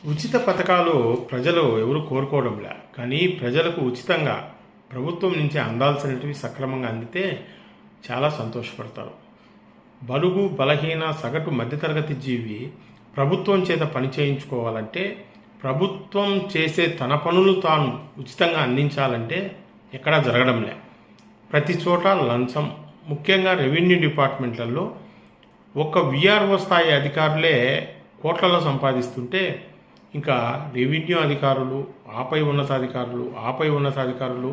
ఉచిత పథకాలు ప్రజలు ఎవరు కోరుకోవడంలే, కానీ ప్రజలకు ఉచితంగా ప్రభుత్వం నుంచి అందాల్సినవి సక్రమంగా అందితే చాలా సంతోషపడతారు. బలుగు బలహీన సగటు మధ్యతరగతి జీవి ప్రభుత్వం చేత పని చేయించుకోవాలంటే, ప్రభుత్వం చేసే తన పనులు తాను ఉచితంగా అందించాలంటే ఎక్కడా జరగడంలే. ప్రతి చోట లంచం, ముఖ్యంగా రెవెన్యూ డిపార్ట్మెంట్లలో ఒక్క విఆర్ఓ స్థాయి అధికారులే కోట్లలో సంపాదిస్తుంటే, ఇంకా రెవెన్యూ అధికారులు, ఆపై ఉన్నతాధికారులు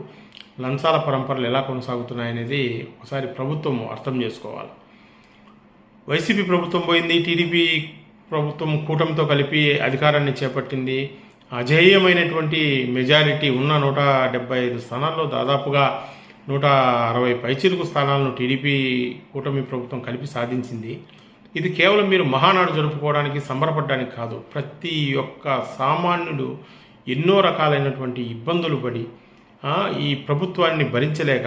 లంచాల పరంపరలు ఎలా కొనసాగుతున్నాయనేది ఒకసారి ప్రభుత్వం అర్థం చేసుకోవాలి. వైసీపీ ప్రభుత్వం పోయింది, టీడీపీ ప్రభుత్వం కూటమితో కలిపి అధికారాన్ని చేపట్టింది. అజేయమైనటువంటి మెజారిటీ ఉన్న 175 స్థానాల్లో దాదాపుగా 160 పైచిలుకు స్థానాలను టీడీపీ కూటమి ప్రభుత్వం కలిపి సాధించింది. ఇది కేవలం మీరు మహానాడు జరుపుకోవడానికి, సంబరపడడానికి కాదు. ప్రతి ఒక్క సామాన్యుడు ఎన్నో రకాలైనటువంటి ఇబ్బందులు పడి ఈ ప్రభుత్వాన్ని భరించలేక,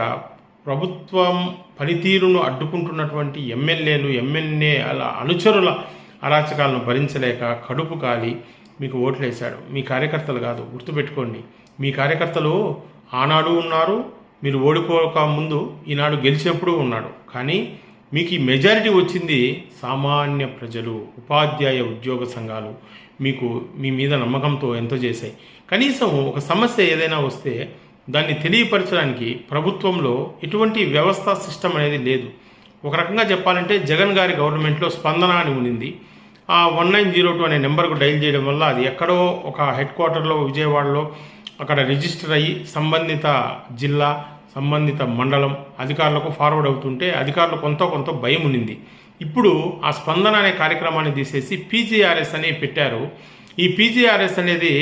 ప్రభుత్వం పనితీరును అడ్డుకుంటున్నటువంటి ఎమ్మెల్యేలు, అలా అనుచరుల అరాచకాలను భరించలేక కడుపు కాలి మీకు ఓట్లేశాడు. మీ కార్యకర్తలు కాదు, గుర్తుపెట్టుకోండి. మీ కార్యకర్తలు ఆనాడు ఉన్నారు, మీరు ఓడిపోక ముందు ఈనాడు గెలిచినప్పుడు ఉన్నాడు. కానీ మీకు ఈ మెజారిటీ వచ్చింది సామాన్య ప్రజలు, ఉపాధ్యాయ ఉద్యోగ సంఘాలు మీకు మీ మీద నమ్మకంతో ఎంతో చేశాయి. కనీసం ఒక సమస్య ఏదైనా వస్తే దాన్ని తెలియపరచడానికి ప్రభుత్వంలో ఎటువంటి వ్యవస్థ సిస్టమ్ అనేది లేదు. ఒక రకంగా చెప్పాలంటే జగన్ గారి గవర్నమెంట్లో స్పందన అని ఉంది. ఆ 1902 అనే నెంబర్కు డైల్ చేయడం వల్ల అది ఎక్కడో ఒక హెడ్ క్వార్టర్లో విజయవాడలో అక్కడ రిజిస్టర్ అయ్యి సంబంధిత జిల్లా, సంబంధిత మండలం అధికారులకు ఫార్వర్డ్ అవుతుంటే అధికారులు కొంత భయం ఉన్నింది. ఇప్పుడు ఆ స్పందన అనే కార్యక్రమాన్ని తీసేసి పీజీఆర్ఎస్ అని పెట్టారు. ఈ పీజీఆర్ఎస్ అనేది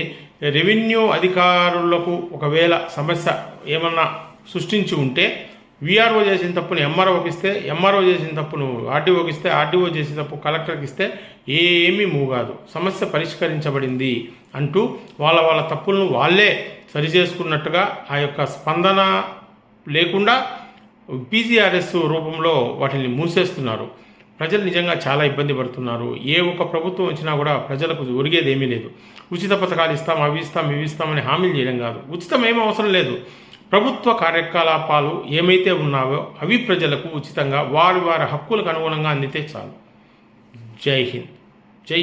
రెవెన్యూ అధికారులకు ఒకవేళ సమస్య ఏమన్నా సృష్టించి ఉంటే విఆర్ఓ చేసిన తప్పును ఎంఆర్ఓకి ఇస్తే, ఎంఆర్ఓ చేసిన తప్పును ఆర్డీఓకి ఇస్తే, ఆర్డీఓ చేసిన తప్పు కలెక్టర్కి ఇస్తే ఏమీ మూగాదు, సమస్య పరిష్కరించబడింది అంటూ వాళ్ళ తప్పులను వాళ్ళే సరిచేసుకున్నట్టుగా ఆ యొక్క స్పందన లేకుండా పీజీఆర్ఎస్ రూపంలో వాటిని మూసేస్తున్నారు. ప్రజలు నిజంగా చాలా ఇబ్బంది పడుతున్నారు. ఏ ఒక్క ప్రభుత్వం వచ్చినా కూడా ప్రజలకు ఒరిగేది ఏమీ లేదు. ఉచిత పథకాలు ఇస్తాం, అవి ఇస్తాం, ఇవి ఇస్తామని హామీలు చేయడం కాదు. ఉచితం ఏమీ అవసరం లేదు. ప్రభుత్వ కార్యకలాపాలు ఏమైతే ఉన్నావో అవి ప్రజలకు ఉచితంగా వారి హక్కులకు అనుగుణంగా అందితే చాలు. జై హింద్, జై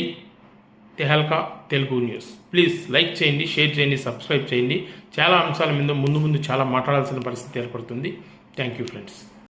Tehelka Telugu news. Please like చేయండి, షేర్ చేయండి, సబ్స్క్రైబ్ చేయండి. చాలా అంశాల మీద ముందు చాలా మాట్లాడాల్సిన పరిస్థితి ఏర్పడుతుంది. Thank you friends.